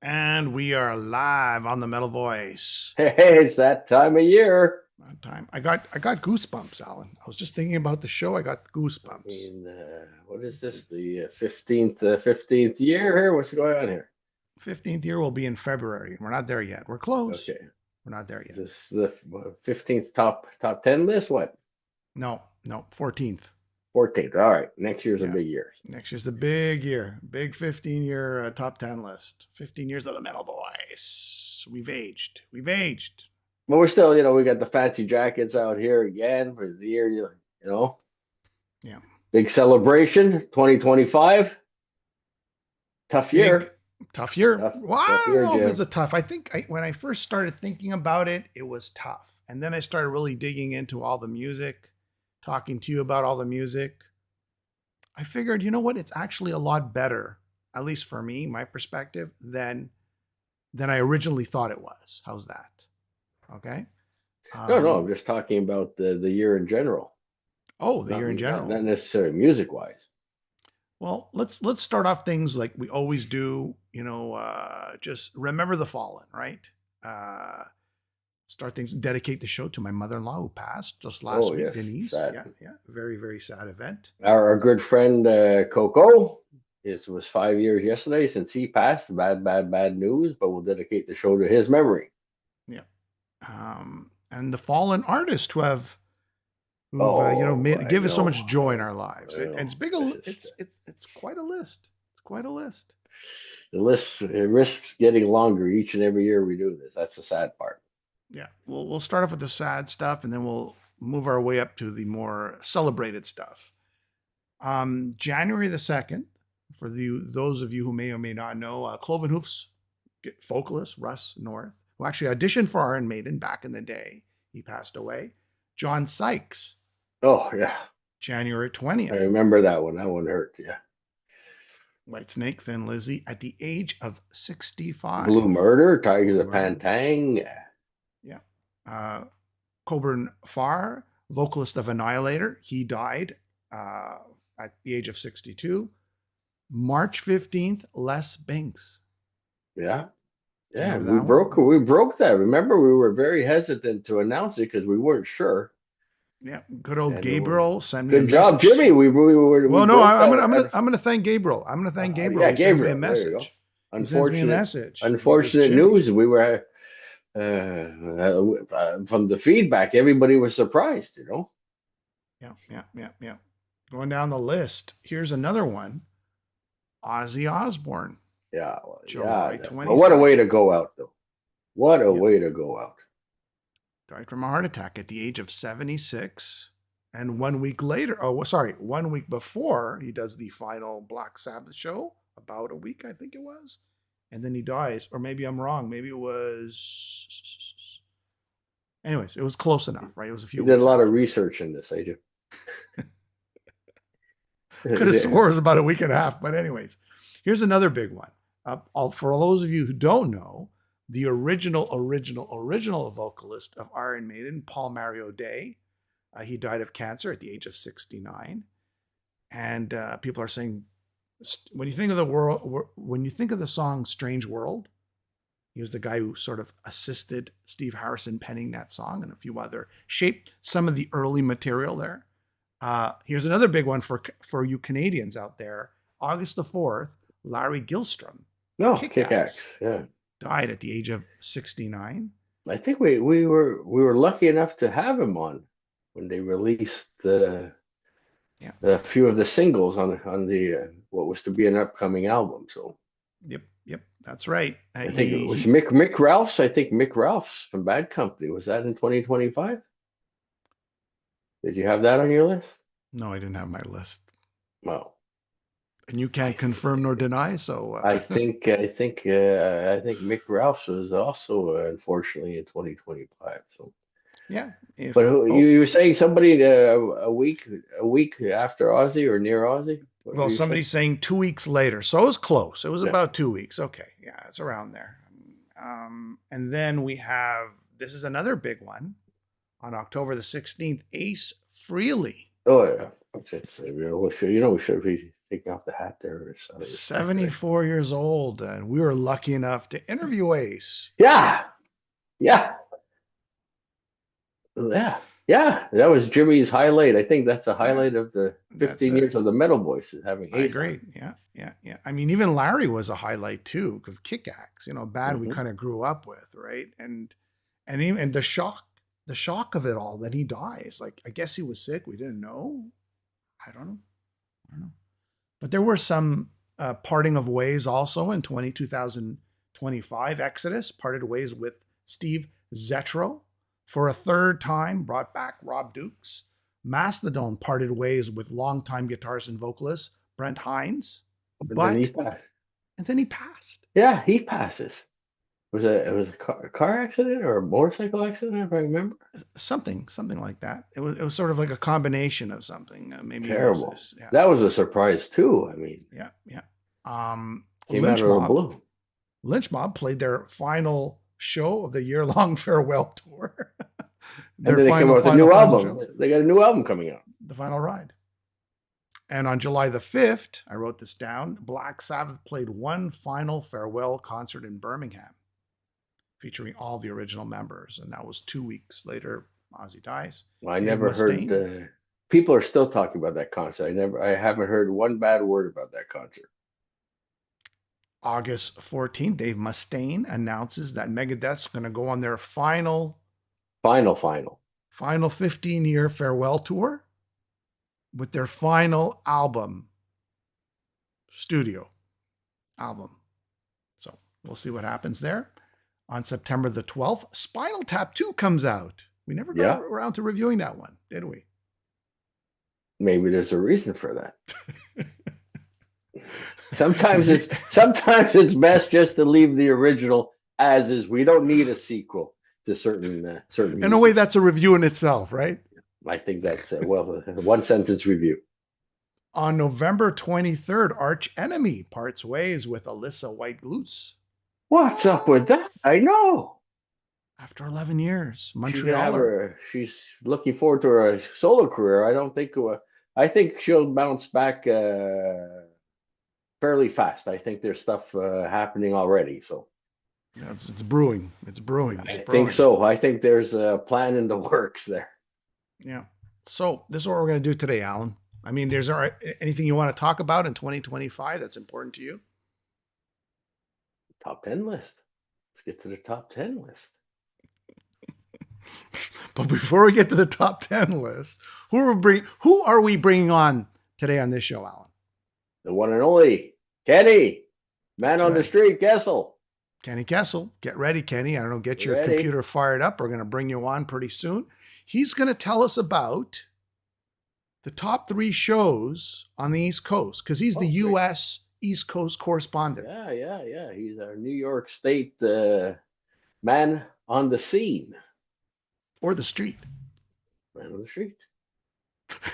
And we are live on the Metal Voice. Hey, it's that time of year. Time. I got goosebumps, Alan. I was just thinking about the show. I got I goosebumps. mean, what is It's this? it's, The it's 15th year here? What's going on here? 15th year will be in February. We're not there yet. We're close. Okay, We're not there is yet. this the 15th top 10 list? What? No, 14th. 14th. All right, next year's a Yeah. big year. Next year's the big year. Big 15-year top 10 list. 15 years of the Metal Voice. We've aged. We've aged. But we're still, we got the fancy jackets out here again for the year. You know, Yeah. big celebration. 2025. Tough Big year. tough year. Tough, Well, I tough don't year, know if it's Jim. a tough. I think when I first started thinking about it, it was tough. And then I started really digging into all the music, talking to you about all the music. I figured, you know what? It's actually a lot better, at least for me, my perspective, than I originally thought it was. How's that? Okay. No, I'm Um, just talking about the year in general, oh, the not year in not general. necessarily music wise. Well, let's start off things like we always do. Just remember the fallen, right? Uh, Start things. Dedicate the show to my mother-in-law who passed just last Oh week, yes, Denise. sad. Yeah, yeah, very very sad event. Our good friend Coco. It was 5 years yesterday since he passed. Bad news. But we'll dedicate the show to his memory. Yeah, and the fallen artists who've Oh, made I give us so know. much joy in our lives. I And know. it's big. This is It's quite a list. It's quite a list. the list. It risks getting longer each and every year we do this. That's the sad part. Yeah, we'll start off with the sad stuff, and then we'll move our way up to the more celebrated stuff. January the 2nd, for those of you who may or may not know, Cloven Hoof's vocalist, Russ North, who actually auditioned for Iron Maiden back in the day, he passed away. John Sykes, Oh yeah, January I 20th. remember that one. That one hurt. Yeah. Whitesnake, Thin Lizzy, at the age of Blue 65. Murder, Tigers of Murder. Pantang. Yeah. Yeah. Coburn Farr, vocalist of Annihilator, he died at the age of 62. March 15th, Les Binks. Yeah. Do you Yeah, remember we that one? broke that. Remember, we were very hesitant to announce it because we weren't sure. Yeah, good old And Gabriel sent me a good job, message. Jimmy. We Well, no, broke that. I'm gonna thank Gabriel. I'm gonna thank Gabriel. Yeah, He sends me a Gabriel. There you go. message. He sends me a Unfortunate, message. He goes, unfortunate Jimmy. news. We were from the feedback. Everybody was surprised. Yeah. Going down the list. Here's another one. Ozzy Osbourne, Yeah, well, July yeah. But what a way to 22nd. go out, though. What a Yeah, way to go out. died from a heart attack at the age of 76. And 1 week later, oh, sorry, 1 week before he does the final Black Sabbath show, about a week, I think it was. And then he dies. Or maybe I'm wrong. Maybe it was. Anyways, it was close enough, right? It was a You few did a weeks lot of after. research in this, Adrian. Could have swore it was about a week and a half. But, anyways, here's another big one. For those of you who don't know, the original vocalist of Iron Maiden, Paul Mario Day, he died of cancer at the age of 69. And people are saying, when you think of the song "Strange World," he was the guy who sort of assisted Steve Harrison penning that song and a few other, shaped some of the early material there. Here's another big one for you Canadians out there. August the 4th, Larry Gilstrom, No, Kick-Ass, Kick-Axe. Yeah. died at the age of 69. I think we were lucky enough to have him on when they released Yeah. a few of the singles on the what was to be an upcoming album. So Yep, that's right. I think it was Mick Ralph's. I think Mick Ralph's from Bad Company. Was that in 2025? Did you have that on your list? No, I didn't have my list. Well, And you I can't confirm nor deny, so I think Mick Ralph's was also unfortunately in 2025. So, yeah. but you were saying somebody a week after Ozzy or near Ozzy? What were Well, you saying? somebody's saying 2 weeks later, so it was close. It was Yeah. about 2 weeks. Okay, yeah, it's around there. And then we have this is another big one on October the 16th. Ace Frehley. Oh yeah. Okay. So, we should taking off the hat there. 74 years old, and we were lucky enough to interview Ace. Yeah. That was Jimmy's highlight. I think that's a highlight of the 15 years of the Metal Boys, is having Ace. I agree. On. Yeah. I mean, even Larry was a highlight too, of Kick-Axe, a band we kind of grew up with, right? And the shock of it all, that he dies. Like, I guess he was sick. We didn't know. I don't know. But there were some parting of ways also in 2025. Exodus parted ways with Steve Zetro for a third time, brought back Rob Dukes. Mastodon parted ways with longtime guitarist and vocalist Brent Hines. And then he passed. Yeah, he passes. It was a car accident or a motorcycle accident, if I remember. Something like that. It was sort of like a combination of something. Maybe terrible. That was a surprise too. I mean, yeah. Came out of the blue. Lynch Mob played their final show of the year-long farewell tour. Their and then they came out with a new album. They got a new album coming out. The Final Ride. And on July the 5th, I wrote this down, Black Sabbath played one final farewell concert in Birmingham, featuring all the original members. And that was 2 weeks later. Ozzy dies. Well, I never heard. People are still talking about that concert. I haven't heard one bad word about that concert. August 14th, Dave Mustaine announces that Megadeth's going to go on their final 15-year farewell tour with their final album, studio album. So we'll see what happens there. On September the 12th, Spinal Tap 2 comes out. We never got around to reviewing that one, did we? Maybe there's a reason for that. Sometimes it's best just to leave the original as is. We don't need a sequel to certain. In a way, that's a review in itself, right? I think that's a one sentence review. On November 23rd, Arch Enemy parts ways with Alyssa White-Gluz. What's up with that? I know. After 11 years, Montreal. She's looking forward to her solo career. I think she'll bounce back fairly fast. I think there's stuff happening already. So yeah, it's brewing. I think so. I think there's a plan in the works there. Yeah. So this is what we're going to do today, Alan. I mean, there's anything you want to talk about in 2025 that's important to you? Top 10 list. Let's get to the top 10 list. But before we get to the top 10 list, who are we bringing on today on this show, Alan? The one and only Kenny, man on the street, Kessel. Kenny Kessel. Get ready, Kenny. I don't know, get your computer fired up. We're going to bring you on pretty soon. He's going to tell us about the top 3 shows on the East Coast, because he's the U.S. East Coast correspondent. Yeah. He's our New York State man on the scene. Or the street. Man on the street.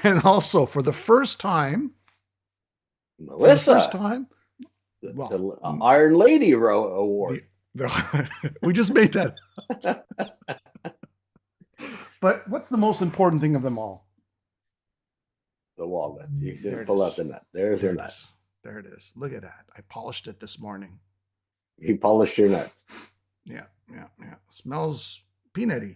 And also, for the first time, Melissa. The Iron Lady Award. We just made that. But what's the most important thing of them all? The walnut. You can pull out the nut. There's your nut. There it is. Look at that. I polished it this morning. You polished your nut. Yeah. It smells peanutty.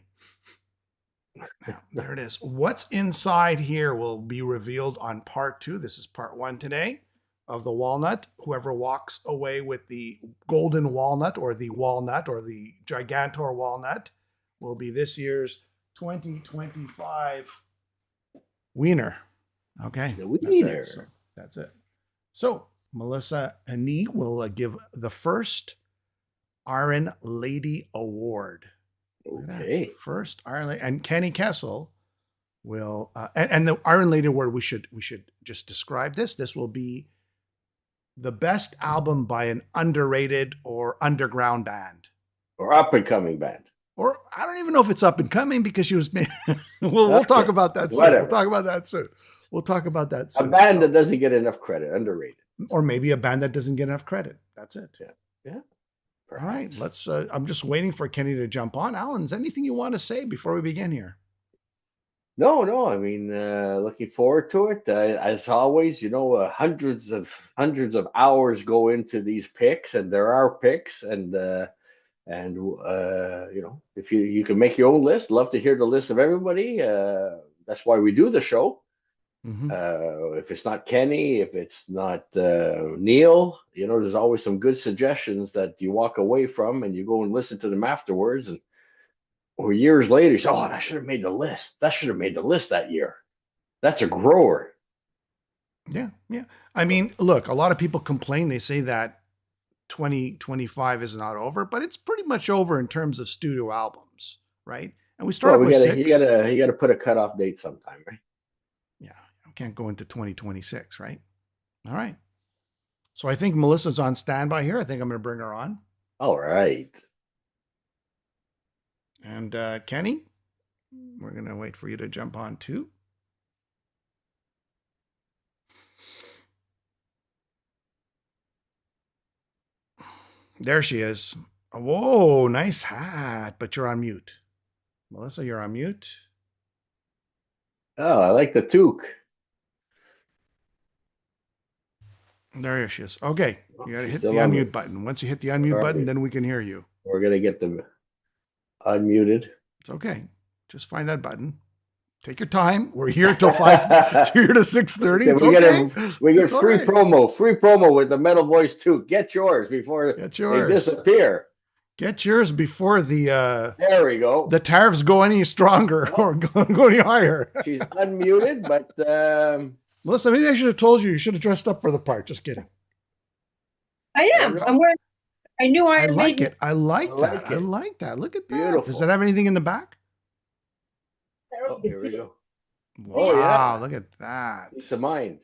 Yeah, there it is. What's inside here will be revealed on part 2. This is part 1 today of the walnut. Whoever walks away with the golden walnut or the Gigantor walnut will be this year's 2025 wiener. Okay. The wiener. That's it. So Melissa Hani will give the first Iron Lady Award. Okay. First Iron Lady, and Kenny Kessel will, and the Iron Lady Award. We should just describe this. This will be the best album by an underrated or underground band, or up and coming band. Or I don't even know if it's up and coming, because she was made. We'll talk about that soon. We'll talk about that soon. A band that doesn't get enough credit, underrated. Or maybe a band that doesn't get enough credit. That's it. Yeah. Perhaps. All right. Let's. I'm just waiting for Kenny to jump on. Alan, is there anything you want to say before we begin here? No. I mean, looking forward to it. As always, hundreds of hours go into these picks, and there are picks, and if you can make your own list, love to hear the list of everybody. That's why we do the show. Mm-hmm. If it's not Kenny, if it's not Neil, there's always some good suggestions that you walk away from, and you go and listen to them afterwards, and or years later, you say, "Oh, that should have made the list. That should have made the list that year." That's a grower. Yeah, yeah. I mean, look, a lot of people complain. They say that 2025 is not over, but it's pretty much over in terms of studio albums, right? And we start Well, off we with gotta you 6. gotta you gotta put a cutoff date sometime, right? Yeah, we can't go into 2026, right? All right. So I think Melissa's on standby here. I think I'm going to bring her on. All right. And Kenny, we're going to wait for you to jump on too. There she is. Whoa, nice hat, but you're on mute. Melissa, you're on mute. Oh, I like the toque. There she is. Okay, you got to She's hit the still on unmute it. button. Once you hit the unmute All button, right. then we can hear you. We're gonna get them unmuted. It's okay. Just find that button. Take your time. We're here till 5. Here to 6:30. It's okay. We get It's all free right. promo with the metal voice toque. Get yours before Get they yours. disappear. Get yours before the There we go. the tariffs go any stronger or go any higher. She's unmuted, but Melissa, maybe I should have told you. You should have dressed up for the part. Just kidding. I am. I'm wearing. I knew I Iron like Maiden. it. I like I that. like I it. like that. Look at that. Beautiful. Does that have anything in the back? Oh, here we go. Wow, Oh, yeah. look at that. Peace of mind.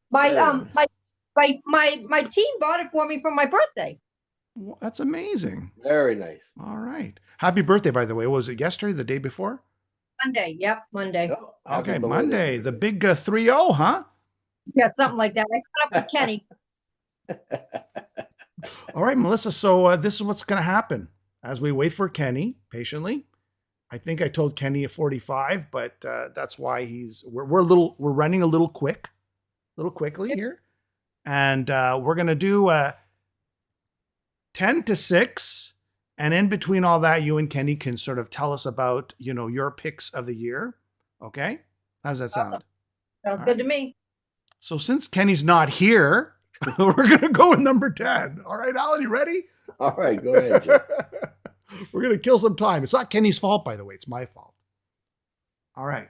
My Very nice. my team bought it for me for my birthday. Well, that's amazing. Very nice. All right. Happy birthday, by the way. Was it yesterday, the day before? Monday. Yep, Monday. Oh, happy Okay, belated Monday. The birthday. big 3-0, huh? Yeah, something like that. I caught up with Kenny. All right, Melissa. So this is what's going to happen as we wait for Kenny patiently. I think I told Kenny at 45, but that's why we're running a little quickly here, and we're going to do 10 to 6, and in between all that, you and Kenny can sort of tell us about your picks of the year. Okay, how does that sound? Sounds good to me. So since Kenny's not here, we're going to go with number 10. All right, Alan, you ready? All right, go ahead, Jim. We're going to kill some time. It's not Kenny's fault, by the way. It's my fault. All right.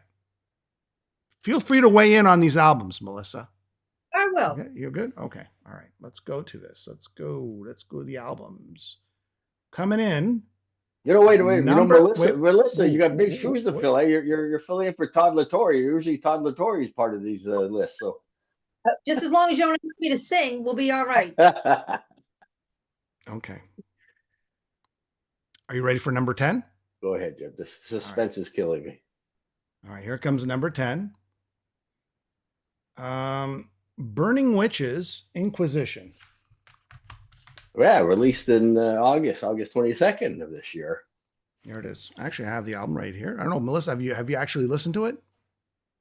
Feel free to weigh in on these albums, Melissa. I will. Okay, you're good? Okay. All right. Let's go to this. Let's go to the albums. Coming in. Wait. Melissa, you got big wait, shoes to wait. fill. You're filling in for Todd Latore. Usually Todd Latore is part of these lists. So Just as long as you don't ask me to sing, we'll be all right. Okay. Are you ready for number 10? Go ahead, Jim. The suspense is killing me. All right, here comes number 10. Burning Witches, Inquisition. Yeah, released in August 22nd of this year. Here it is. Actually, I have the album right here. I don't know, Melissa, have you actually listened to it?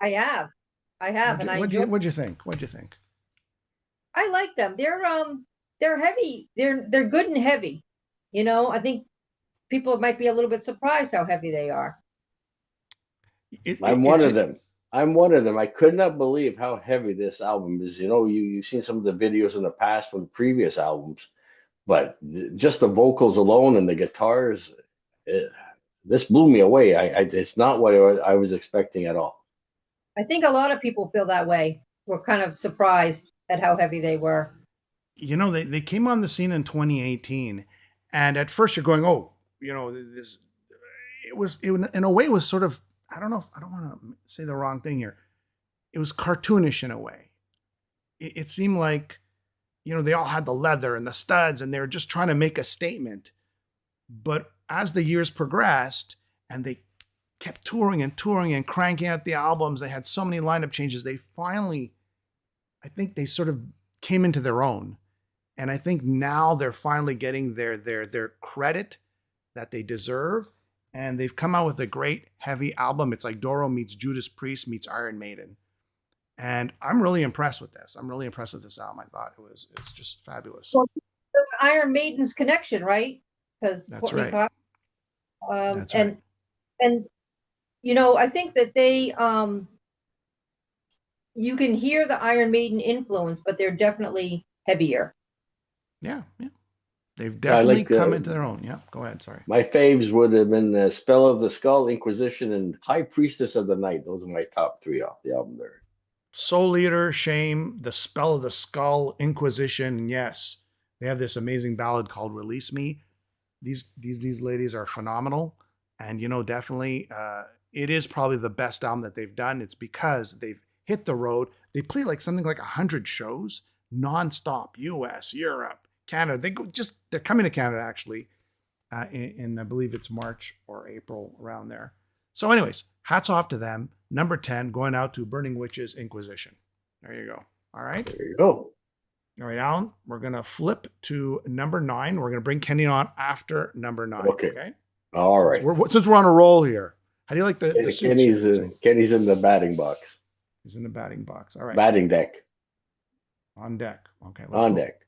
I have, and I What'd you think? I like them. They're heavy. They're good and heavy. I think people might be a little bit surprised how heavy they are. I'm one of them. I could not believe how heavy this album is. You've seen some of the videos in the past from previous albums, but just the vocals alone and the guitars, this blew me away. It's not what I was expecting at all. I think a lot of people feel that way. We're kind of surprised at how heavy they were. They came on the scene in 2018, and at first you're going, oh, this. In a way, it was sort of, I don't want to say the wrong thing here. It was cartoonish in a way. It seemed like, they all had the leather and the studs, and they were just trying to make a statement. But as the years progressed, and they kept touring and cranking out the albums, they had so many lineup changes. They finally, I think they sort of came into their own. And I think now they're finally getting their credit that they deserve. and they've come out with a great heavy album. It's like Doro meets Judas Priest meets Iron Maiden. And I'm really impressed with this. I'm really impressed with this album. I thought it's just fabulous. Well, Iron Maiden's connection, right? Because that's right. That's right. And you know, I think that they you can hear the Iron Maiden influence, but they're definitely heavier. Yeah. They've definitely come into their own. Yeah, go ahead. Sorry. My faves would have been Spell of the Skull, Inquisition, and High Priestess of the Night. Those are my top 3 off the album there. Soul Eater, Shame, The Spell of the Skull, Inquisition, and yes, they have this amazing ballad called Release Me. These ladies are phenomenal. And, you know, definitely it is probably the best album that they've done. It's because they've hit the road. They play like something like 100 shows nonstop, US, Europe, Canada. They're coming to Canada actually in I believe it's March or April, around there. So anyways, hats off to them. Number 10 going out to Burning Witches, Inquisition. There you go. All right. There you go. All right, Alan, we're going to flip to number 9. We're going to bring Kenny on after number 9. Okay. All right. Since we're on a roll here, how do you like the Kenny's in the batting box. He's in the batting box. All right. Batting deck. On deck. Okay. On deck.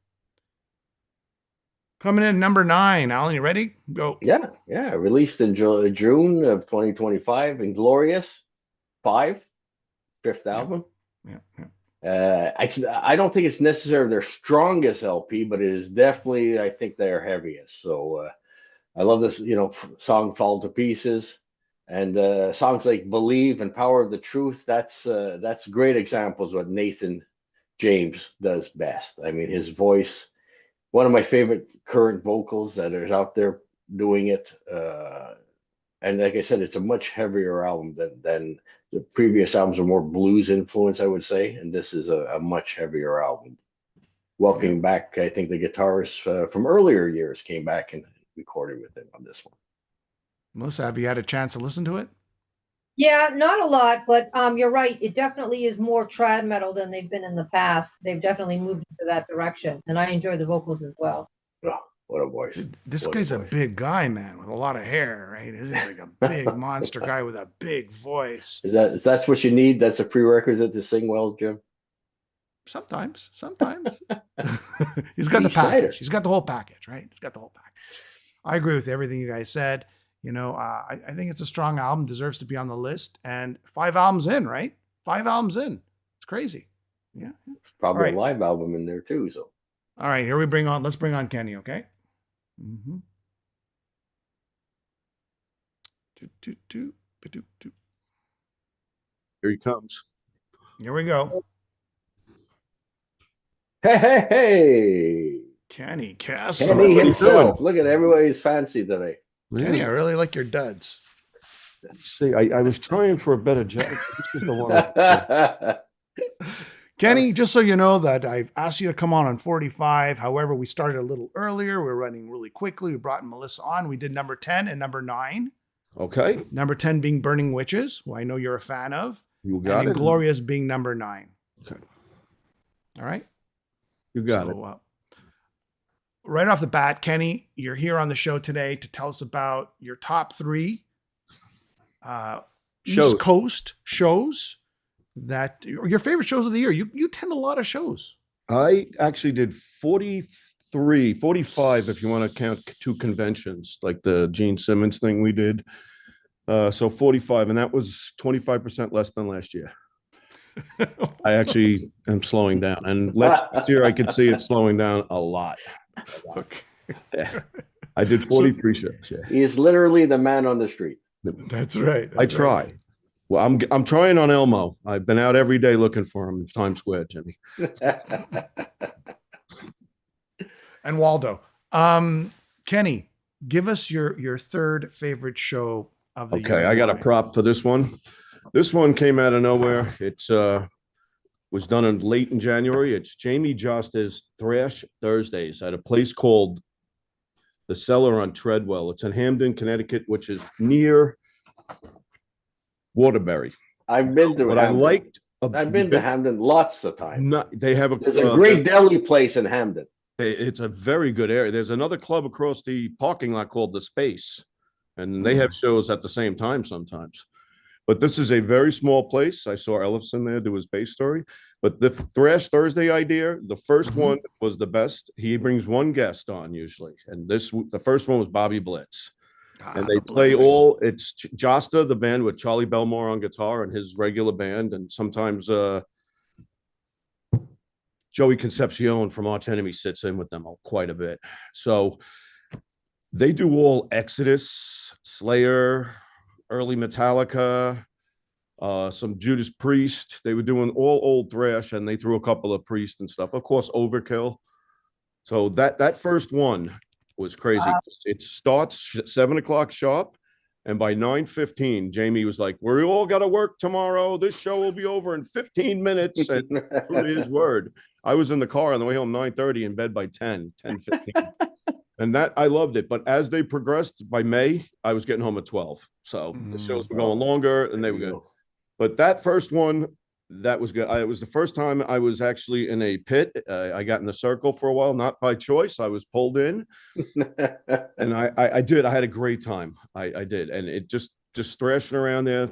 Coming in number 9. Alan, you ready? Go. Yeah. Released in June of 2025. Inglorious 5, 5th album. Yeah. I don't think it's necessarily their strongest LP, but it is definitely, I think, their heaviest. So I love this, song "Fall to Pieces," and songs like "Believe" and "Power of the Truth." That's great examples of what Nathan James does best. I mean, his voice, one of my favorite current vocals that are out there doing it. And like I said, it's a much heavier album than the previous albums are more blues influence, I would say. And this is a much heavier album. Welcoming back, I think the guitarist from earlier years came back and recorded with him on this one. Melissa, have you had a chance to listen to it? Yeah, not a lot, but you're right. It definitely is more trad metal than they've been in the past. They've definitely moved into that direction. And I enjoy the vocals as well. Oh, what a voice. This guy's a big guy, man, with a lot of hair, right? He's like a big monster guy with a big voice. That's what you need? That's a prerequisite to sing well, Jim? Sometimes. He's got the package. He's got the whole package, right? He's got the whole package. I agree with everything you guys said. I think it's a strong album, deserves to be on the list. And 5 albums in, right? 5 albums in. It's crazy. Yeah. It's probably a live album in there too. So. All right, let's bring on Kenny, okay? Mm-hmm. Here he comes. Here we go. Hey. Kenny Castle. Kenny himself. Look at everybody's fancy today. Yeah. Kenny, I really like your duds. See, I was trying for a better job. Kenny, just so you know that I've asked you to come on 45. However, we started a little earlier. We're running really quickly. We brought Melissa on. We did number 10 and number 9. Okay. Number 10 being Burning Witches, who I know you're a fan of. You got it. Inglorious being number 9. Okay. All right. You got it. Right off the bat, Kenny, you're here on the show today to tell us about your top 3 East Coast shows. That your favorite shows of the year. You attend a lot of shows. I actually did 45 if you want to count 2 conventions, like the Gene Simmons thing we did. So 45, and that was 25% less than last year. I actually am slowing down, and last year I could see it slowing down a lot. Okay. Yeah. I did 43 shows. Yeah. He's literally the man on the street. That's right. I try. Right. Well, I'm trying on Elmo. I've been out every day looking for him in Times Square, Jimmy. And Waldo. Kenny, give us your third favorite show of the year. Okay, I got a prop for this one. This one came out of nowhere. It's was done late in January. It's Jamie Josta's Thrash Thursdays at a place called The Cellar on Treadwell. It's in Hamden, Connecticut, which is near Waterbury. I've been to Hamden. I've been to Hamden lots of times. There's a great deli place in Hamden. It's a very good area. There's another club across the parking lot called The Space, and they have shows at the same time sometimes. But this is a very small place. I saw Ellison there do his bass story. But the Thrash Thursday idea, the first one was the best. He brings one guest on usually, and the first one was Bobby Blitz. And they play it's Josta, the band with Charlie Belmore on guitar and his regular band, and sometimes Joey Concepcion from Arch Enemy sits in with them quite a bit. So they do all Exodus, Slayer, early Metallica, some Judas Priest. They were doing all old thrash, and they threw a couple of Priest and stuff. Of course, Overkill. So that first one was crazy. Wow. It starts 7 o'clock sharp, and by 9:15, Jamie was like, "We all got to work tomorrow. This show will be over in 15 minutes." And true to his word, I was in the car on the way home 9:30, in bed by 10:15. And that, I loved it. But as they progressed, by May, I was getting home at 12. So the shows were going longer, and they were good. But that first one, that was good. It was the first time I was actually in a pit. I got in the circle for a while, not by choice. I was pulled in. And I did. I had a great time. I did. And it just thrashing around there,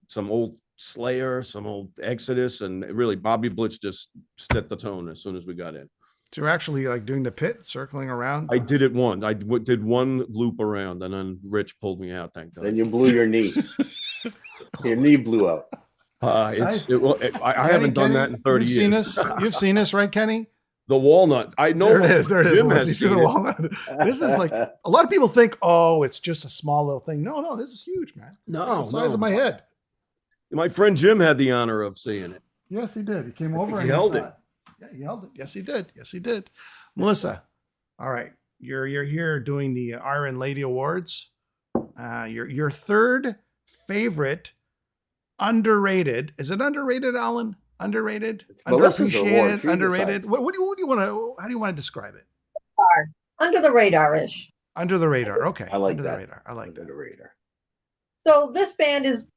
some old Slayer, some old Exodus, and really Bobby Blitz just set the tone as soon as we got in. So you're actually like doing the pit, circling around? I did it once. I did one loop around, and then Rich pulled me out. Thank God. Then you blew your knee. Your knee blew out. I haven't done that in 30 years. You've seen this, right, Kenny? The walnut. I know. There it is. There it is. You see the walnut. This is like, a lot of people think, oh, it's just a small little thing. No, this is huge, man. No, the size of my head. My friend Jim had the honor of seeing it. Yes, he did. He came over and he held it. Yeah, he held it. Yes, he did. Yes, he did. Melissa, all right. You're here doing the Iron Lady Awards. Your third favorite underrated. Is it underrated, Alan? Underrated? Underappreciated? Underrated? What do you want to? How do you want to describe it? Under the radar-ish. Under the radar. Okay. I like under that. The radar. I like under that. The radar. So this band is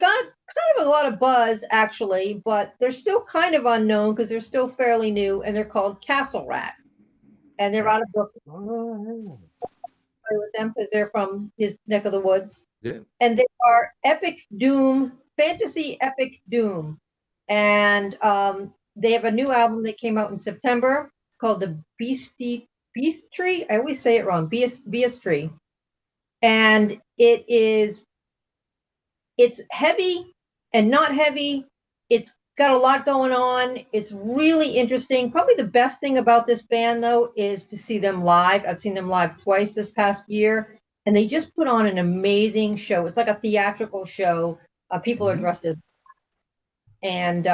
got kind of a lot of buzz, actually, but they're still kind of unknown because they're still fairly new, and they're called Castle Rat, and they're out of Brooklyn. With them because they're from his neck of the woods. Yeah. And they are epic doom, fantasy epic doom, and they have a new album that came out in September. It's called the Beast Tree. I always say it wrong. Beast Tree, and it's heavy and not heavy. It's got a lot going on. It's really interesting. Probably the best thing about this band, though, is to see them live. I've seen them live twice this past year, and they just put on an amazing show. It's like a theatrical show. People are dressed as, and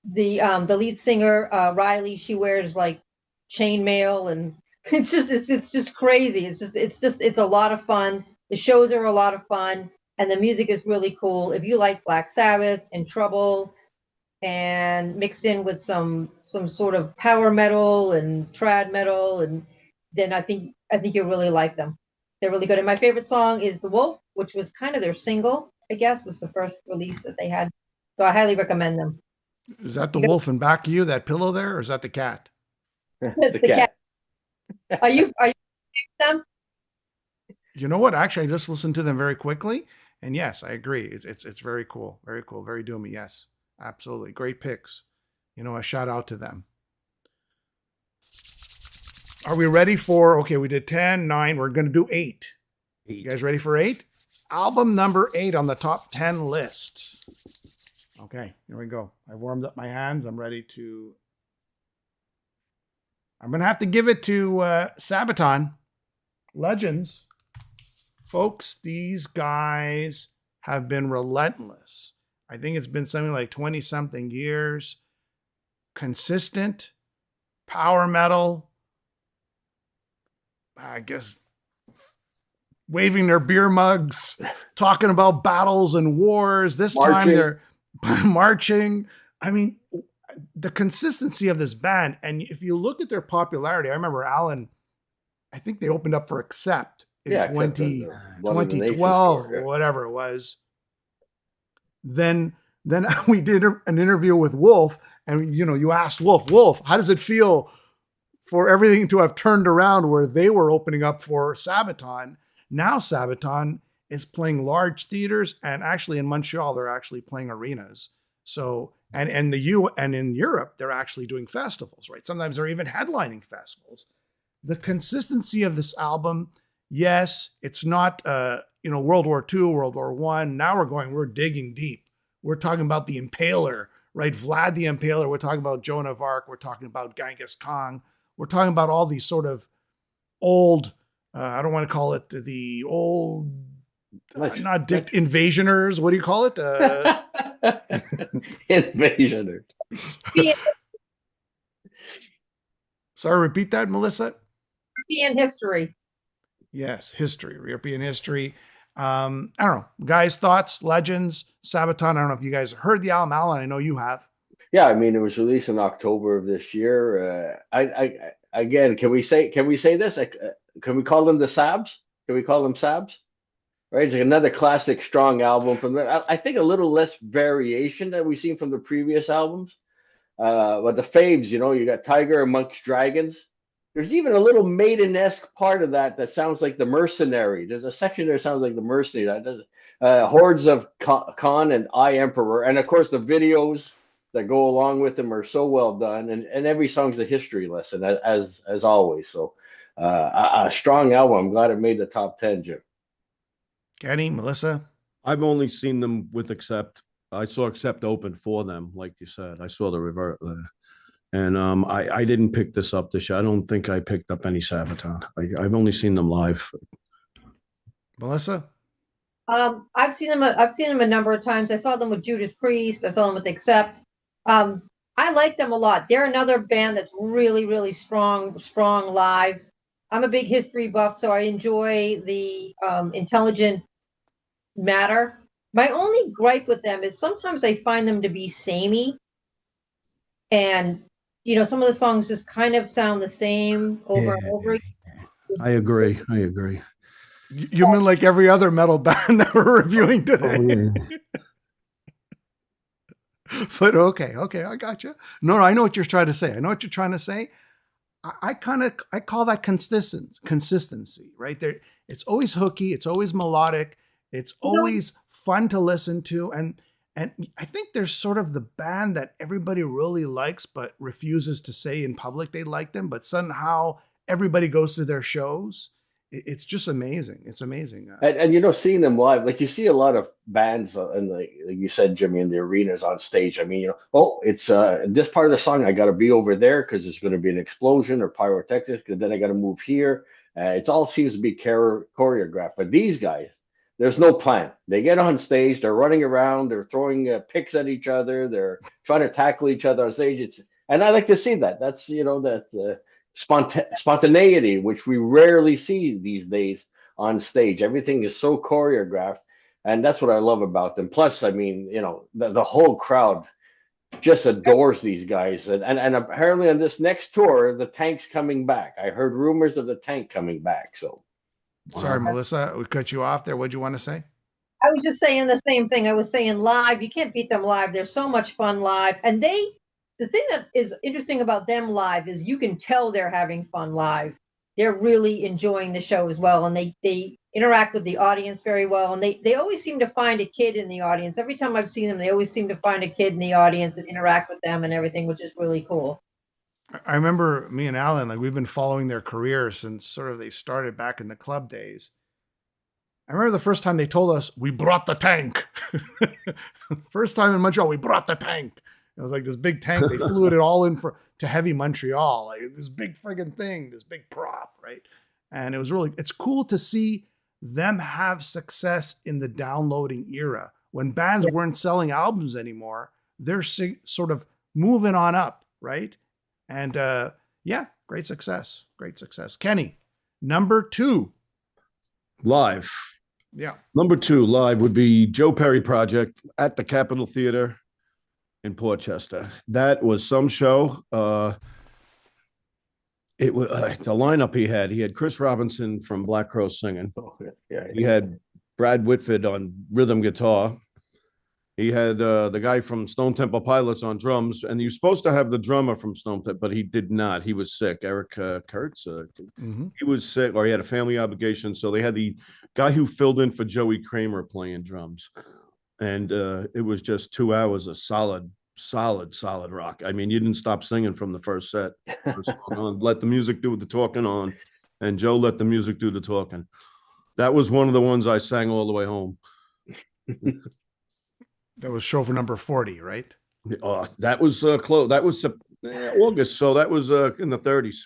the lead singer Riley, she wears like chainmail, and it's just crazy. It's a lot of fun. The shows are a lot of fun. And the music is really cool. If you like Black Sabbath and Trouble, and mixed in with some sort of power metal and trad metal, and then I think you'll really like them. They're really good. And my favorite song is The Wolf, which was kind of their single, I guess, was the first release that they had. So I highly recommend them. Is that the wolf in back of you, that pillow there, or is that the cat? It's the cat. Are you them? You know what? Actually, I just listened to them very quickly. And yes, I agree. It's very cool. Very cool. Very doomy. Yes, absolutely. Great picks. A shout out to them. Are we ready for, okay, we did 10, 9. We're going to do 8. You guys ready for 8? Album number 8 on the top 10 list. Okay, here we go. I've warmed up my hands. I'm going to have to give it to Sabaton. Legends. Folks, these guys have been relentless. I think it's been something like 20-something years. Consistent, power metal, I guess, waving their beer mugs, talking about battles and wars. This time they're marching. I mean, the consistency of this band, and if you look at their popularity, I remember Alan, I think they opened up for Accept. In 2012, or whatever it was. Then we did an interview with Wolf, and you asked Wolf, how does it feel for everything to have turned around where they were opening up for Sabaton? Now Sabaton is playing large theaters, and actually in Montreal, they're actually playing arenas. So, and in Europe, they're actually doing festivals, right? Sometimes they're even headlining festivals. The consistency of this album, yes, it's not, World War II, World War I. Now we're digging deep. We're talking about the Impaler, right? Vlad the Impaler. We're talking about Joan of Arc. We're talking about Genghis Khan. We're talking about all these sort of old, I don't want to call it the old, invasioners. What do you call it? Invasioners. Sorry, repeat that, Melissa. European history. Yes, history, European history. I don't know, guys, thoughts, legends, Sabaton. I don't know if you guys heard the album, Alan. I know you have. Yeah, I mean, it was released in October of this year. Again, can we say this? Can we call them the Sabs? Can we call them Sabs? Right, it's like another classic, strong album from them. I think a little less variation that we've seen from the previous albums. But the faves, you got Tiger Amongst Dragons. There's even a little Maiden-esque part of that sounds like the Mercenary. There's a section there that sounds like the Mercenary. Hordes of Khan and I Emperor, and of course the videos that go along with them are so well done, and every song's a history lesson as always. So a strong album. I'm glad it made the top 10, Jim. Kenny, Melissa. I've only seen them with Accept. I saw Accept open for them, like you said. I saw the revert there. And I didn't pick this up this year. I don't think I picked up any Sabaton. I've only seen them live. Melissa? I've seen them a number of times. I saw them with Judas Priest. I saw them with Accept. I like them a lot. They're another band that's really, really strong live. I'm a big history buff, so I enjoy the intelligent matter. My only gripe with them is sometimes I find them to be samey. And some of the songs just kind of sound the same over and over again. I agree. You mean like every other metal band that we're reviewing today? Oh, yeah. But okay, I got you. No, I know what you're trying to say. I call that consistency, right there. It's always hooky. It's always melodic. It's always fun to listen to. And I think there's sort of the band that everybody really likes, but refuses to say in public they like them, but somehow everybody goes to their shows. It's just amazing. It's amazing. And seeing them live, like you see a lot of bands, and like you said, Jimmy, in the arenas on stage. I mean, it's this part of the song, I got to be over there because there's going to be an explosion or pyrotechnics, and then I got to move here. It all seems to be choreographed. But these guys, there's no plan. They get on stage, they're running around, they're throwing picks at each other, they're trying to tackle each other on stage. And I like to see that. That's that spontaneity, which we rarely see these days on stage. Everything is so choreographed, and that's what I love about them. Plus, I mean, the whole crowd just adores these guys, and apparently on this next tour, the Tank's coming back. I heard rumors of the Tank coming back. So. Sorry, Melissa, we cut you off there. What'd you want to say? I was just saying the same thing. I was saying live, you can't beat them live. They're so much fun live. And the thing that is interesting about them live is you can tell they're having fun live. They're really enjoying the show as well. And they interact with the audience very well. And they always seem to find a kid in the audience. Every time I've seen them, they always seem to find a kid in the audience and interact with them and everything, which is really cool. I remember me and Alan, like we've been following their career since sort of they started back in the club days. I remember the first time they told us, we brought the Tank. First time in Montreal, we brought the Tank. It was like this big tank. They flew it all in to heavy Montreal, like this big friggin' thing, this big prop, right? And it's cool to see them have success in the downloading era. When bands weren't selling albums anymore, they're sort of moving on up, right? And great success. Kenny, number 2. Live. Yeah. Number 2 live would be Joe Perry Project at the Capitol Theater in Portchester. That was some show. It was the lineup he had Chris Robinson from Black Crow singing. Yeah. He had Brad Whitford on rhythm guitar. He had the guy from Stone Temple Pilots on drums, and he was supposed to have the drummer from Stone Temple, but he did not. He was sick. Eric Kurtz. He was sick, or he had a family obligation. So they had the guy who filled in for Joey Kramer playing drums, and it was just 2 hours of solid rock. I mean, you didn't stop singing from the first set. Let the music do the talking on, and Joe let the music do the talking. That was one of the ones I sang all the way home. That was show for number 40, right? That was close. That was August, so that was in the 30s.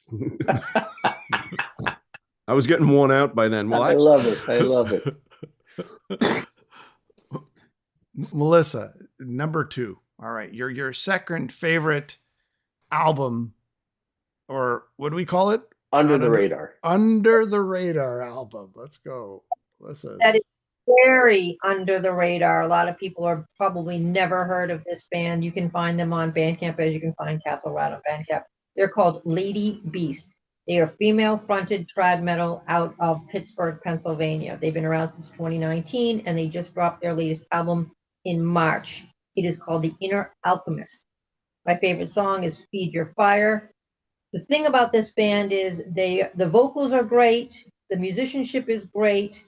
I was getting worn out by then. Well, I love it. Melissa, number 2. All right, your second favorite album, or what do we call it? Under the radar. Under the radar album. Let's go, Melissa. That is very under the radar. A lot of people are probably never heard of this band. You can find them on Bandcamp, as you can find Castle Rat on Bandcamp. They're called Lady Beast. They are female-fronted trad metal out of Pittsburgh, Pennsylvania. They've been around since 2019, and they just dropped their latest album in March. It is called The Inner Alchemist. My favorite song is Feed Your Fire. The thing about this band is the vocals are great, the musicianship is great,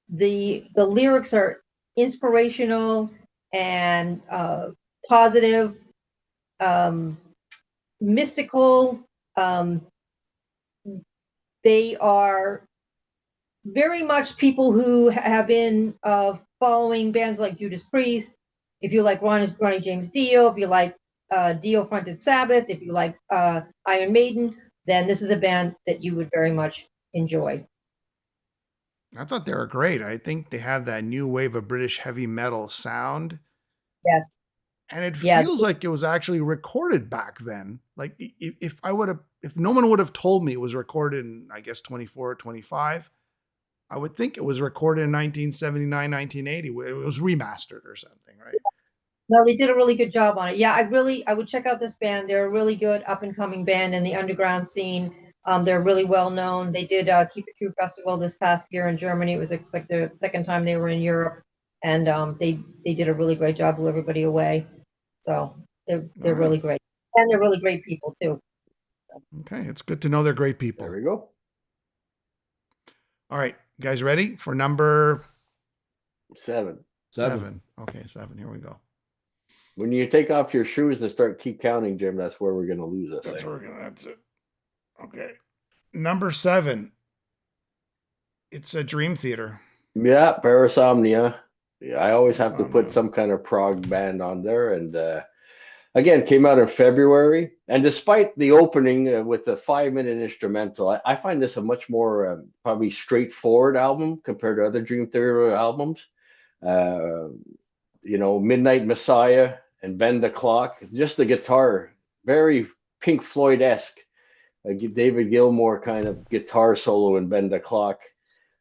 the lyrics are inspirational and positive, mystical. They are very much people who have been following bands like Judas Priest. If you like Ronnie James Dio, if you like Dio fronted Sabbath, if you like Iron Maiden, then this is a band that you would very much enjoy. I thought they were great. I think they have that new wave of British heavy metal sound. Yes. And it feels like it was actually recorded back then. Like if no one would have told me it was recorded in, I guess, 24 or 25, I would think it was recorded in 1979, 1980. It was remastered or something, right? No, they did a really good job on it. Yeah, I would check out this band. They're a really good up and coming band in the underground scene. They're really well known. They did Keep It True Festival this past year in Germany. It was like the second time they were in Europe, and they did a really great job, blew everybody away. So they're really great, and they're really great people too. Okay, it's good to know they're great people. There we go. All right, you guys ready for number 7? Okay, 7. Here we go. When you take off your shoes and keep counting, Jim, that's where we're going to lose us. That's it. Okay. Number 7. It's a Dream Theater. Yeah, Parasomnia. Yeah, I always have to put some kind of prog band on there. And again, came out in February. And despite the opening with the 5-minute instrumental, I find this a much more probably straightforward album compared to other Dream Theater albums. Midnight Messiah and Bend the Clock. Just the guitar, very Pink Floyd-esque. David Gilmour kind of guitar solo in Bend the Clock.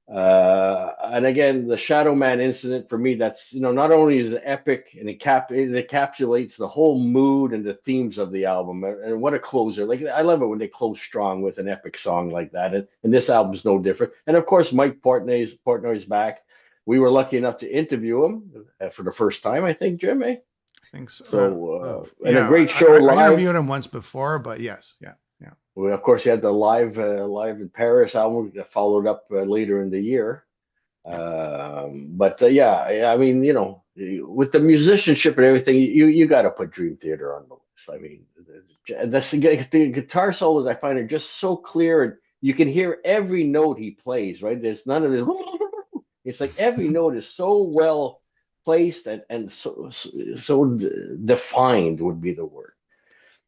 And again, the Shadow Man incident for me, that's, not only is it epic and it encapsulates the whole mood and the themes of the album. And what a closer. Like, I love it when they close strong with an epic song like that. And this album's no different. And of course, Mike Portnoy's back. We were lucky enough to interview him for the first time, I think, Jim, I think so. So, and a great show live. I interviewed him once before, but yes. Yeah. Well, of course, he had the live in Paris album that followed up later in the year. I mean, with the musicianship and everything, you got to put Dream Theater on the list. I mean, the guitar solos I find are just so clear, and you can hear every note he plays. Right? There's none of this. It's like every note is so well placed and so defined would be the word.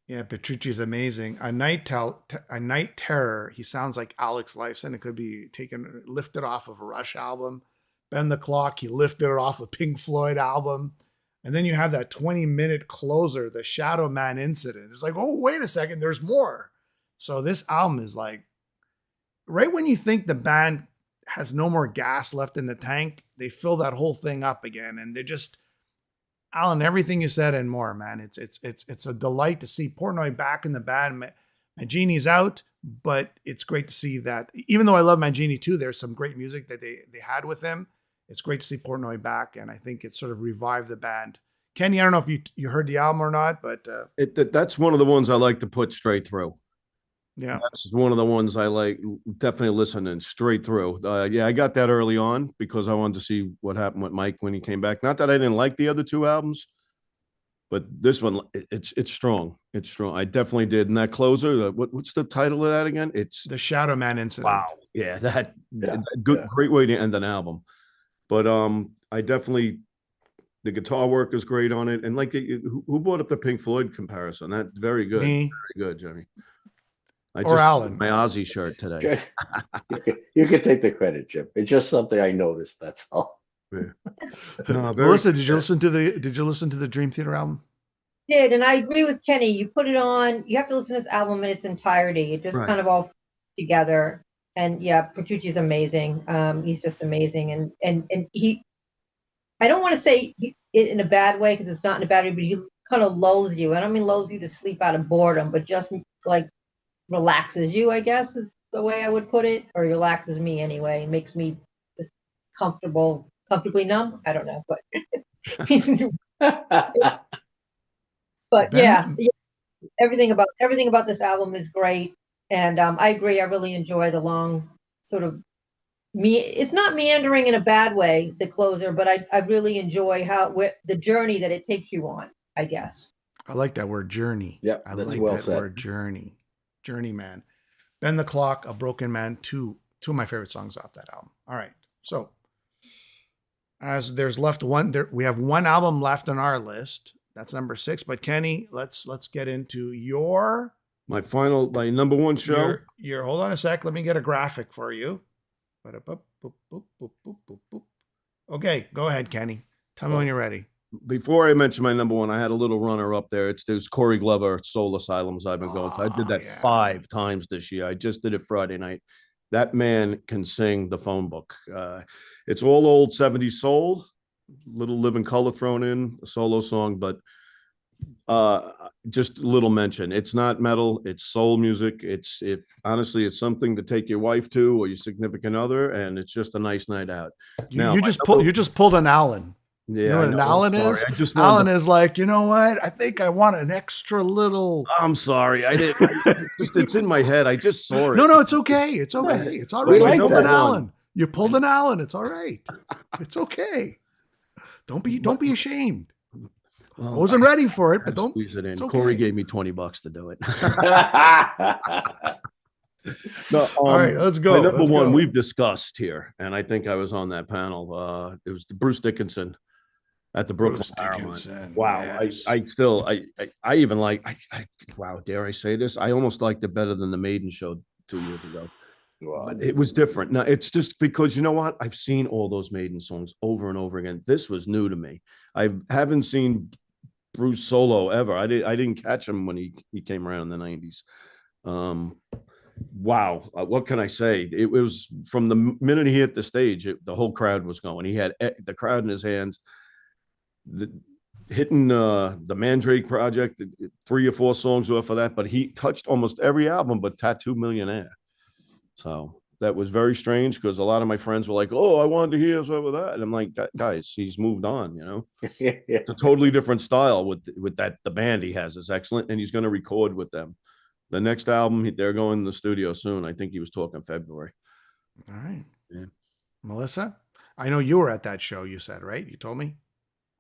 Yeah, Petrucci's amazing. A Night Terror. He sounds like Alex Lifeson. It could be lifted off of a Rush album. Bend the Clock. He lifted it off a Pink Floyd album. And then you have that 20-minute closer, the Shadow Man incident. It's like, oh, wait a second, there's more. So this album is like, right when you think the band has no more gas left in the tank, they fill that whole thing up again, and they're just, Alan, everything you said and more, man. It's a delight to see Portnoy back in the band. Mangini's out, but it's great to see that. Even though I love Mangini too, there's some great music that they had with him. It's great to see Portnoy back, and I think it sort of revived the band Kenny, I don't know if you heard the album or not, but that's one of the ones I like to put straight through. Yeah, that's one of the ones I like, definitely listening straight through. Yeah, I got that early on because I wanted to see what happened with Mike when he came back. Not that I didn't like the other two albums, but this one, it's strong. It's strong. I definitely did. And that closer, what's the title of that again? It's the Shadow Man Incident. Wow. Yeah, great way to end an album. But I definitely, the guitar work is great on it. And like, who brought up the Pink Floyd comparison? That's very good. Me. Very good, Jimmy. I or just Alan. my Ozzy shirt today. You can take the credit, Jim. It's just something I noticed. That's all. Yeah. No, Melissa, did you listen to the Dream Theater album? Did, and I agree with Kenny. You put it on, you have to listen to this album in its entirety. It just kind of all fits together. And yeah, Petrucci's amazing. He's just amazing. And he, I don't want to say it in a bad way because it's not in a bad way, but he kind of lulls you. I don't mean lulls you to sleep out of boredom, but just like relaxes you, I guess is the way I would put it, or relaxes me anyway. It makes me just comfortably numb. I don't know, but yeah, everything about this album is great, and I agree. I really enjoy the long sort of it's not meandering in a bad way, the closer, but I really enjoy the journey that it takes you on, I guess. I like that word, journey. Yeah, I like that word, journey. Journeyman. Bend the Clock, A Broken Man, two of my favorite songs off that album. All right. So as there's left one there, we have one album left on our list. That's number 6. But Kenny, let's get into my number one show. Your hold on a sec. Let me get a graphic for you. Okay, go ahead, Kenny. Tell me when you're ready. Before I mention my number one, I had a little runner up there. There's Corey Glover, Soul Asylums I've been going to. I did that 5 times this year. I just did it Friday night. That man can sing the phone book. It's all old 70s soul, little Living Color thrown in, a solo song, but just a little mention. It's not metal, it's soul music. Honestly, it's something to take your wife to or your significant other, and it's just a nice night out. You just pulled an Alan. Yeah, you know what an Alan is? Alan is like, you know what? I think I want an extra little. I'm sorry. I didn't. It's in my head. I just saw it. No, it's okay. It's okay. It's all right. You pulled an Alan. You pulled an Alan. It's all right. It's okay. Don't be ashamed. I wasn't ready for it, but don't squeeze it in. Okay. Corey gave me $20 to do it. No, all right, let's go. My number one we've discussed here, and I think I was on that panel. It was Bruce Dickinson at the Brooklyn Paramount. Wow, yes. I even like. Wow, dare I say this? I almost liked it better than the Maiden show 2 years ago. Wow. But it was different. Now it's just because you know what? I've seen all those Maiden songs over and over again. This was new to me. I haven't seen Bruce solo ever. I didn't catch him when he came around in the 90s. Wow, what can I say? It was from the minute he hit the stage, the whole crowd was going. He had the crowd in his hands. Hitting the Mandrake Project, 3 or 4 songs off of that, but he touched almost every album but Tattoo Millionaire. So that was very strange because a lot of my friends were like, "Oh, I wanted to hear some of that," and I'm like, "Guys, he's moved on. You know, it's a totally different style with that. The band he has is excellent, and he's going to record with them. The next album, they're going in the studio soon. I think he was talking February. All right, yeah. Melissa, I know you were at that show. You said, right? You told me.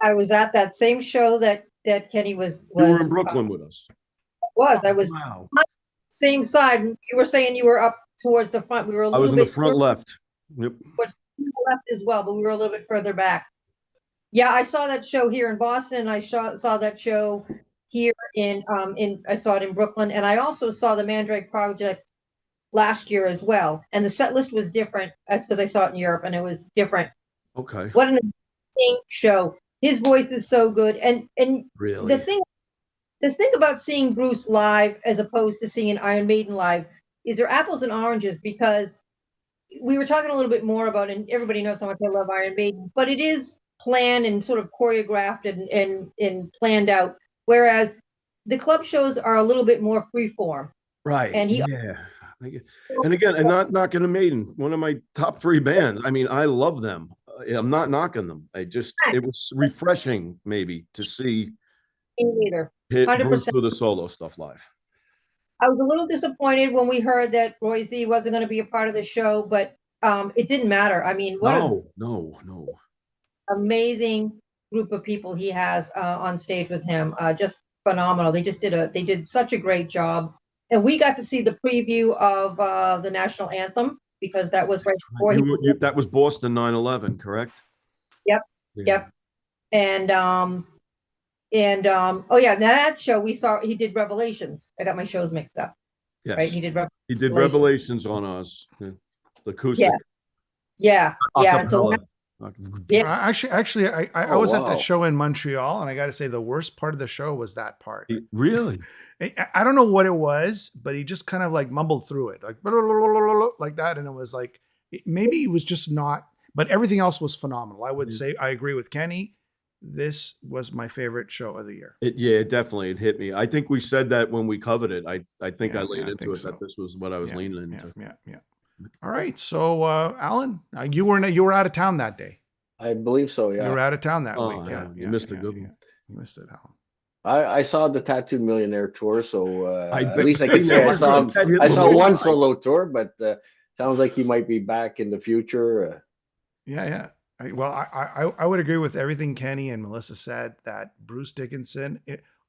I was at that same show that Kenny was. You were in Brooklyn with us. I was. Wow. Same side. You were saying you were up towards the front. We were a little bit. I was in the front left. Yep. Left as well, but we were a little bit further back. Yeah, I saw that show here in Boston, and I saw that show here I saw it in Brooklyn, and I also saw the Mandrake Project last year as well. And the set list was different. That's because I saw it in Europe, and it was different. Okay. What an amazing show! His voice is so good, and really the thing about seeing Bruce live as opposed to seeing Iron Maiden live is they're apples and oranges, because we were talking a little bit more about, and everybody knows how much I love Iron Maiden, but it is planned and sort of choreographed and planned out, whereas the club shows are a little bit more freeform. Right. And and again, and not knocking a Maiden, one of my top 3 bands. I mean, I love them. I'm not knocking them. It was refreshing maybe to see Me neither. Bruce 100%. do the solo stuff live. I was a little disappointed when we heard that Roy Z wasn't going to be a part of the show, but it didn't matter. I mean, what No. amazing group of people he has on stage with him. Just phenomenal. They did such a great job. And we got to see the preview of the national anthem because that was right before that was Boston 9/11, correct? Yep. Yeah. Yep. And oh yeah, now that show we saw he did Revelations. I got my shows mixed up. Yes. Right? He did Revelations on us. The acoustic. Yeah. Acapella. So Actually, I was at that show in Montreal, and I got to say the worst part of the show was that part. Really? I don't know what it was, but he just kind of like mumbled through it, like that, and it was like maybe it was just not. But everything else was phenomenal. I would say I agree with Kenny. This was my favorite show of the year. It definitely hit me. I think we said that when we covered it. I think I laid into it so. that this was what I was leaning into. Yeah. All right. So, Alan, you were out of town that day. I believe so. Yeah, you were out of town that week. Yeah, you missed a good one. You missed it, Alan. I saw the Tattooed Millionaire tour, so at least I bet can say I saw one solo solo tour, but sounds like he might be back in the future. Yeah. I would agree with everything Kenny and Melissa said that Bruce Dickinson,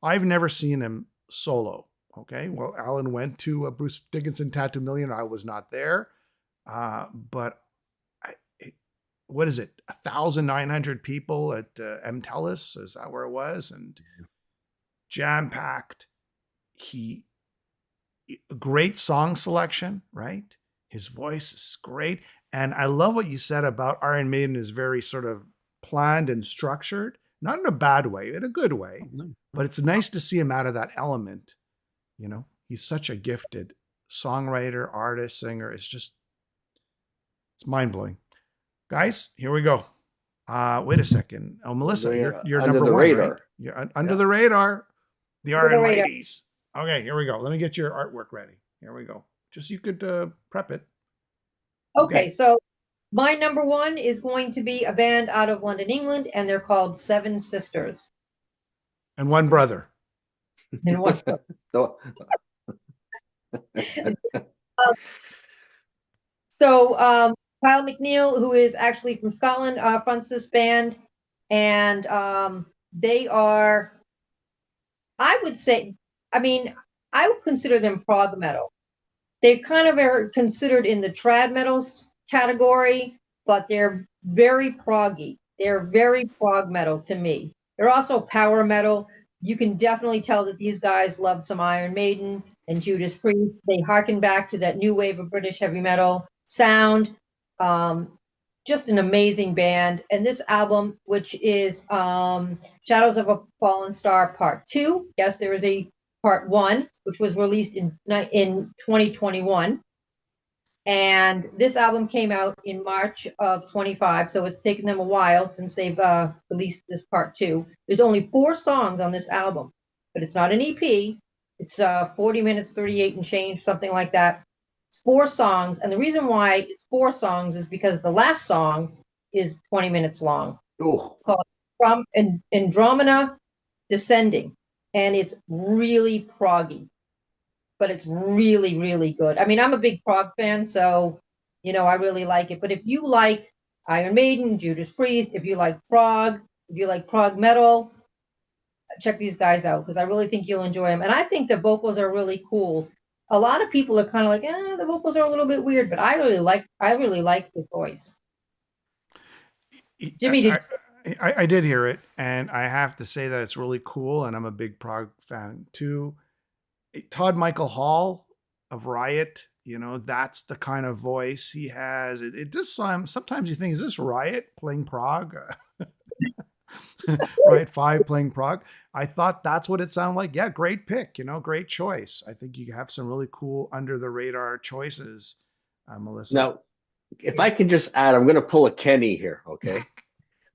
I've never seen him solo. Okay. Well, Alan went to a Bruce Dickinson Tattoo Million. I was not there. But what is it? 1,900 people at MTELUS. Is that where it was? And jam packed. Great song selection, right? His voice is great. And I love what you said about Iron Maiden is very sort of planned and structured, not in a bad way, in a good way, but it's nice to see him out of that element. You know, he's such a gifted songwriter, artist, singer. It's mind blowing. Guys, here we go. Wait a second. Oh, Melissa, you're under number the one, radar. Right? You're under the radar. The Iron Ladies. Okay, here we go. Let me get your artwork ready. Here we go. Just you could prep it. Okay, so my number one is going to be a band out of London, England, and they're called Seven Sisters. And one brother. And one. So Kyle McNeil, who is actually from Scotland, fronts this band, and they are, I would say, I would consider them prog metal. They kind of are considered in the trad metals category, but they're very proggy. They're very prog metal to me. They're also power metal. You can definitely tell that these guys love some Iron Maiden and Judas Priest. They harken back to that new wave of British heavy metal sound. Just an amazing band. And this album, which is Shadows of a Fallen Star Part 2. Yes, there is a Part 1, which was released in 2021. And this album came out in March of 25, so it's taken them a while since they've released this Part 2. There's only 4 songs on this album, but it's not an EP. It's 40 minutes, 38 and change, something like that. It's 4 songs, and the reason why it's 4 songs is because the last song is 20 minutes long. Oh. It's called Andromeda Descending. And it's really proggy, but it's really, really good. I mean, I'm a big prog fan, so, I really like it. But if you like Iron Maiden, Judas Priest, if you like prog metal, check these guys out because I really think you'll enjoy them. And I think the vocals are really cool. A lot of people are kind of like, the vocals are a little bit weird, but I really like the voice. Jimmy, I did hear it, and I have to say that it's really cool, and I'm a big prog fan too. Todd Michael Hall of Riot, that's the kind of voice he has. It does sometimes you think, is this Riot playing prog? Riot 5 playing prog. I thought that's what it sounded like. Yeah, great pick, great choice. I think you have some really cool under the radar choices, Melissa. Now, if I can just add, I'm going to pull a Kenny here, okay?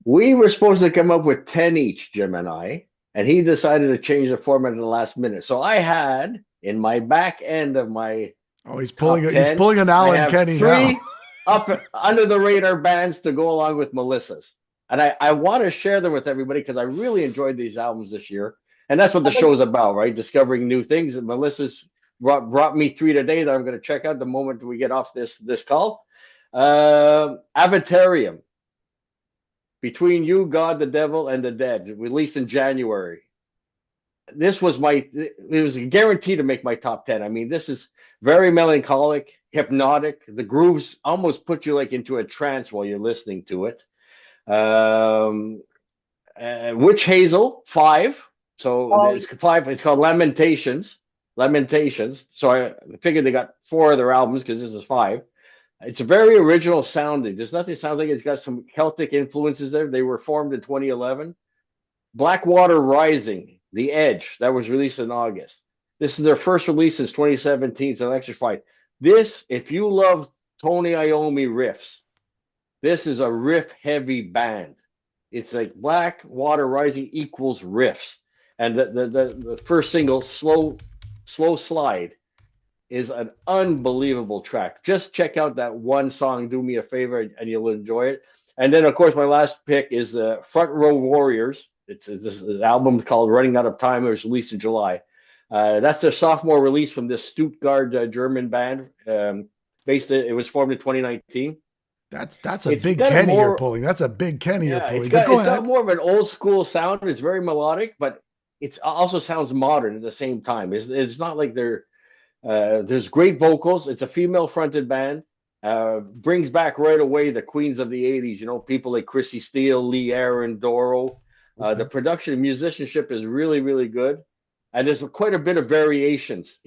We were supposed to come up with 10 each, Jim and I, and he decided to change the format at the last minute. So I had in my back end of my he's pulling an Alan Kenny now. up under the radar bands to go along with Melissa's. And I want to share them with everybody because I really enjoyed these albums this year. And that's what the show's about, right? Discovering new things. And Melissa's brought me 3 today that I'm going to check out the moment we get off this call. Avatarium. Between You, God, the Devil, and the Dead, released in January. This was it was guaranteed to make my top 10. I mean, this is very melancholic, hypnotic. The grooves almost put you like into a trance while you're listening to it. Witch Hazel 5. So it's 5. It's called Lamentations. So I figured they got 4 other albums because this is 5. It's very original sounding. There's nothing sounds like it's got some Celtic influences there. They were formed in 2011. Blackwater Rising, The Edge, that was released in August. This is their first release since 2017, so electrified. This, if you love Tony Iommi riffs, this is a riff-heavy band. It's like Blackwater Rising equals riffs. And the first single, Slow Slide, is an unbelievable track. Just check out that one song, Do Me a Favor, and you'll enjoy it. And then, of course, my last pick is Front Row Warriors. It's this album called Running Out of Time. It was released in July. That's their sophomore release from this Stuttgart German band. It was formed in 2019. That's a big Kenny you're pulling. That's a big Kenny you're pulling. It's got more of an old school sound. It's very melodic, but it also sounds modern at the same time. It's not like there's great vocals. It's a female fronted band. Brings back right away the queens of the 80s, people like Chrissy Steele, Lee Aaron, Doro. The production and musicianship is really, really good. And there's quite a bit of variations,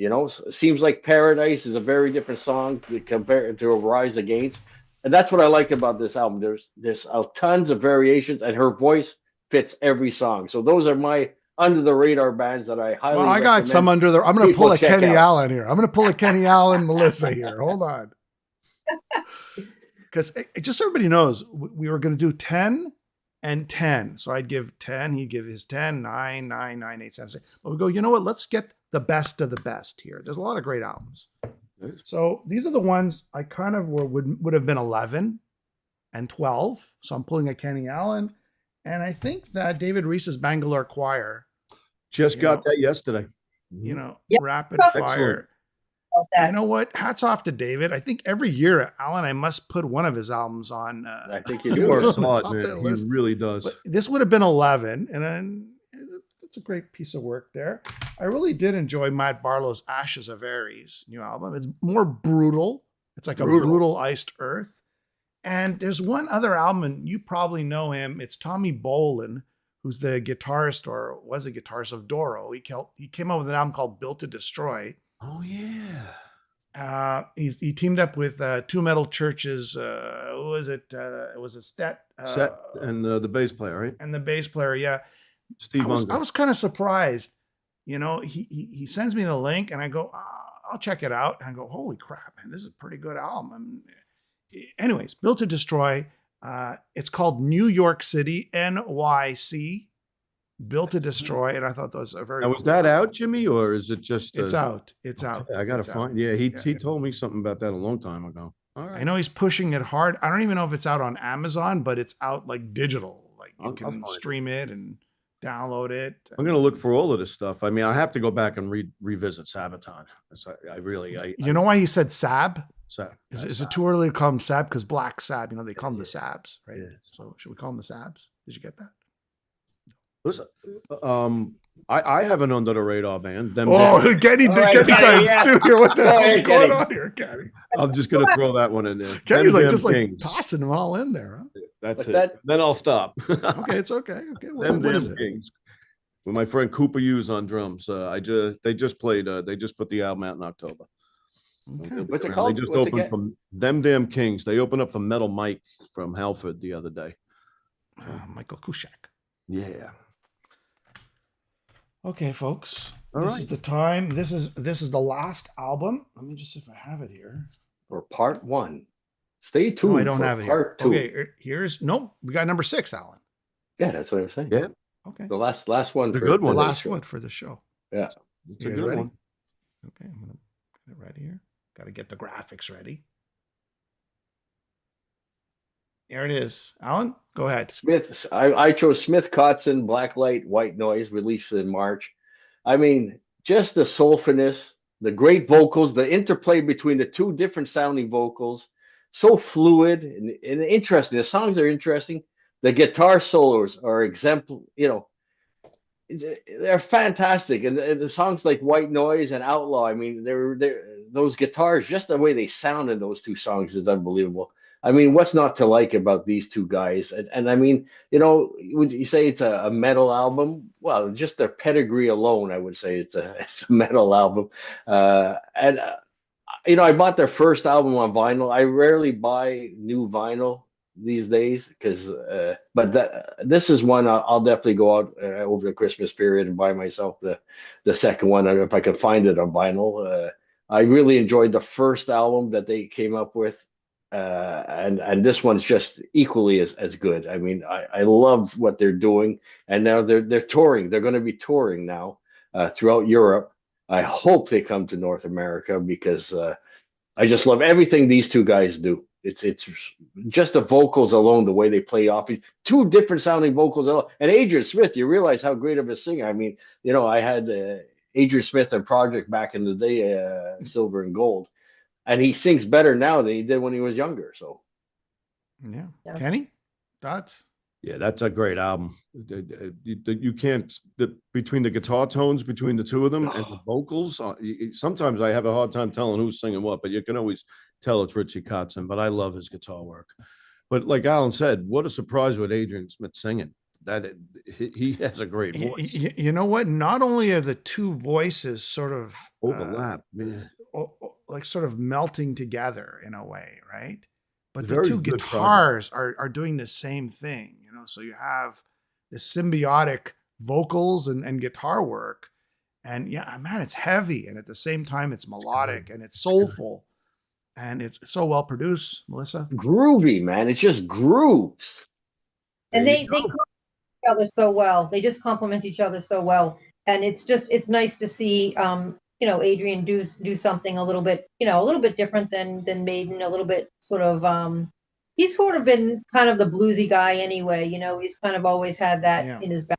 Seems Like Paradise is a very different song compared to Rise Against. And that's what I like about this album. There's tons of variations, and her voice fits every song. So those are my under the radar bands that I highly recommend. I got some I'm going to pull a Kenny Allen here. I'm going to pull a Kenny Allen, Melissa here. Hold on. Because just so everybody knows, we were going to do 10 and 10. So I'd give 10. He'd give his 10, 9, 9, 9, 8, 7, 6. But we go, you know what? Let's get the best of the best here. There's a lot of great albums. So these are the ones I kind of would have been 11 and 12. So I'm pulling a Kenny Allen. And I think that David Reese's Bangalore Choir just got that yesterday. Rapid fire. You know what? Hats off to David. I think every year, Alan, I must put one of his albums on. I think you do. Works hard, man. He really does. But this would have been 11, and then it's a great piece of work there. I really did enjoy Matt Barlow's Ashes of Aries new album. It's more brutal. It's like a brutal iced earth. And there's one other album, and you probably know him. It's Tommy Bolin, who's the guitarist or was a guitarist of Doro. He came up with an album called Built to Destroy. Oh, yeah. He teamed up with Two Metal Churches. Who was it? It was a Set and the bass player, right? And the bass player, yeah. Steve Unger. I was kind of surprised. He sends me the link, and I go, I'll check it out. And I go, holy crap, man, this is a pretty good album. Anyways, Built to Destroy. It's called New York City, NYC. Built to Destroy, and I thought that was a very. Now, was that out, Jimmy, or is it just? It's out. It's out. I gotta find. Yeah, he told me something about that a long time ago. All right. I know he's pushing it hard. I don't even know if it's out on Amazon, but it's out like digital. Like you can stream it and download it. I'm gonna look for all of this stuff. I mean, I have to go back and revisit Sabaton. You know why he said Sab? Sab. Is it too early to call him Sab? Because Black Sab, they call him the Sabs, right? Yeah. So should we call him the Sabs? Did you get that? Listen, I have an under the radar band. Kenny times two here. What the hell is going on here, Kenny? I'm just gonna throw that one in there. Kenny's like tossing them all in there. Huh? That's it. Then I'll stop. Okay, it's okay. Okay, what is it? Kings. With my friend Cooper Hughes on drums. They just put the album out in October. Okay. What's it called? They just opened from Them Damn Kings. They opened up for Metal Mike from Halford the other day. Michael Kushak. Yeah. Okay, folks. This is the time. This is the last album. Let me just see if I have it here. For part 1. Stay tuned. No, I don't have it part here. 2. Okay, we got number 6, Alan. Yeah, that's what I was saying. Yeah. Okay. The last one. The good one. The last one for the show. Yeah. It's a good one. Okay, I'm gonna get it right here. Got to get the graphics ready. Here it is. Alan, go ahead. Smith. I chose Smith Kotzen, Black Light, White Noise, released in March. I mean, just the soulfulness, the great vocals, the interplay between the two different sounding vocals, so fluid and interesting. The songs are interesting. The guitar solos are exemplary. They're fantastic, and the songs like White Noise and Outlaw. I mean, they're those guitars, just the way they sound in those two songs is unbelievable. I mean, what's not to like about these two guys? And I mean, would you say it's a metal album? Well, just their pedigree alone, I would say it's a metal album. I bought their first album on vinyl. I rarely buy new vinyl these days but this is one I'll definitely go out over the Christmas period and buy myself the second one if I could find it on vinyl. I really enjoyed the first album that they came up with, and this one's just equally as good. I mean, I love what they're doing, and now they're touring. They're going to be touring now throughout Europe. I hope they come to North America because I just love everything these two guys do. It's just the vocals alone, the way they play off two different sounding vocals alone. And Adrian Smith, you realize how great of a singer. I mean, I had Adrian Smith and Project back in the day, Silver and Gold, and he sings better now than he did when he was younger. So, yeah. Kenny, thoughts? Yeah, that's a great album. You can't between the guitar tones between the two of them and the vocals. Sometimes I have a hard time telling who's singing what, but you can always tell it's Richie Kotzen. But I love his guitar work. But like Alan said, what a surprise with Adrian Smith singing. That he has a great voice. You know what? Not only are the two voices sort of overlap, like sort of melting together in a way, right? But the two guitars are doing the same thing, so you have the symbiotic vocals and guitar work. And yeah, man, it's heavy. And at the same time, it's melodic and it's soulful. And it's so well produced, Melissa. Groovy, man. It just grooves. And they complement each other so well. They just complement each other so well. And it's nice to see Adrian do something a little bit different than Maiden, a little bit sort of he's sort of been kind of the bluesy guy anyway, he's kind of always had that in his back.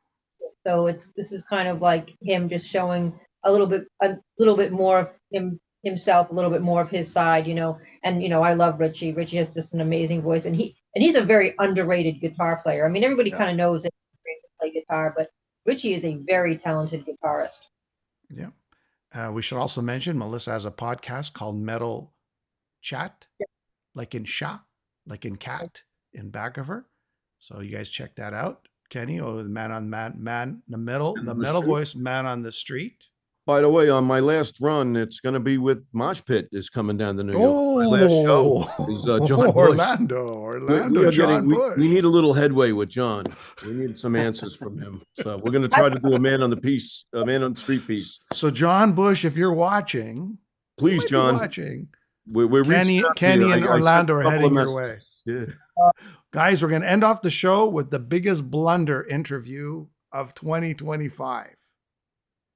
So this is kind of like him just showing a little bit more of himself, a little bit more of his side, and I love Richie. Richie has just an amazing voice, and he's a very underrated guitar player. I mean, everybody kind of knows that he can play guitar, but Richie is a very talented guitarist. Yeah. We should also mention Melissa has a podcast called Metal Chat, like in Sha, like in cat, in back of her. So you guys check that out. Kenny, the metal voice, man on the street. By the way, on my last run, it's going to be with Mosh Pit is coming down to New York. Oh, my last show is John Orlando, John Bush. We need a little headway with John. We need some answers from him. So we're going to try to do a man on the street piece. So John Bush, if you're watching, please, John, we're Kenny and Orlando are heading your way. Yeah, guys, we're going to end off the show with the biggest blunder interview of 2025.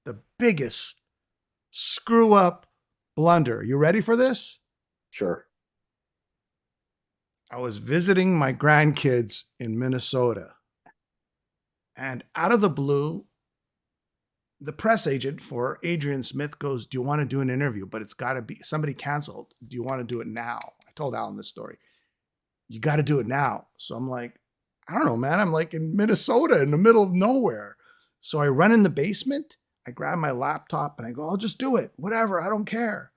The biggest screw up blunder. You ready for this? Sure. I was visiting my grandkids in Minnesota, and out of the blue, the press agent for Adrian Smith goes, "Do you want to do an interview? But it's got to be somebody canceled. Do you want to do it now?" I told Alan this story. You got to do it now. So I'm like, I don't know, man. I'm like in Minnesota in the middle of nowhere. So I run in the basement. I grab my laptop and I go, I'll just do it. Whatever. I don't care.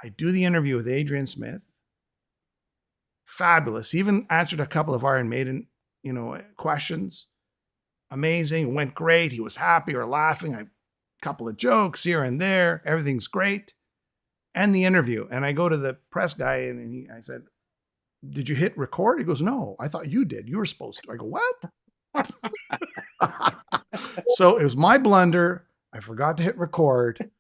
I do the interview with Adrian Smith. Fabulous. He even answered a couple of Iron Maiden, questions. Amazing. Went great. He was happy or laughing. A couple of jokes here and there. Everything's great. End the interview. And I go to the press guy and I said, "Did you hit record?" He goes, "No, I thought you did. You were supposed to." I go, "What?" So it was my blunder. I forgot to hit record.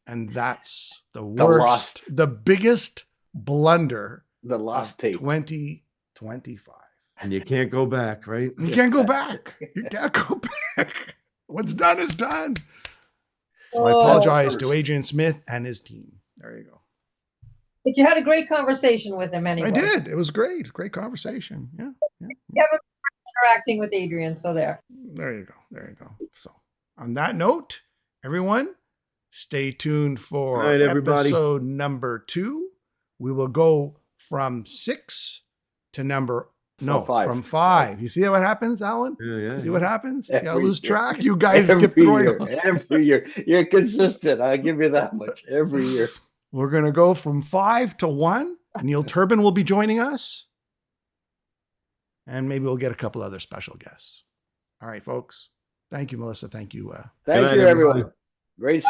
And that's the worst, the biggest blunder the lost tape 2025. And you can't go back, right? You can't go back. You can't go back. What's done is done. So I apologize to Adrian Smith and his team. There you go. But you had a great conversation with him anyway. I did. It was great. Great conversation. Yeah. You have a interacting with Adrian, so there. There you go. There you go. So on that note, everyone, stay tuned for All right, everybody. episode number 2. We will go from 6 to from 5. You see what happens, Alan? Yeah. See what happens? See how I Every lose year. track? You guys Every keep throwing year, every year. You're consistent. I'll give you that much. Every year. We're going to go from 5 to 1. Neil Turbin will be joining us. And maybe we'll get a couple other special guests. All right, folks. Thank you, Melissa. Thank you. Thank you, everyone. Great.